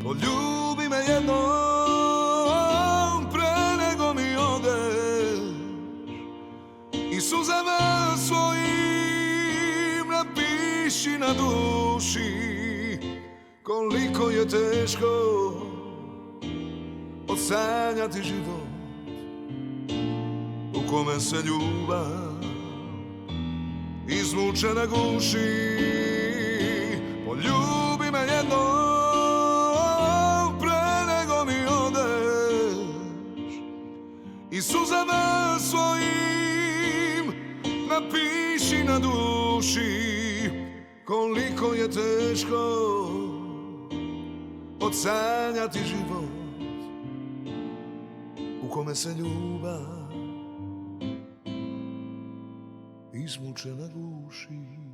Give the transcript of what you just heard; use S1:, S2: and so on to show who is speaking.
S1: Poljubi me jednom pre nego mi odeš i suzama svojim napiši na duši koliko je teško odsanjati život u kome se ljubav izmučena guši. Poljubi me jednom pre nego mi odeš i suzama svojim napiši na duši koliko je teško odsanjati život u kome se ljubav izmučena guši.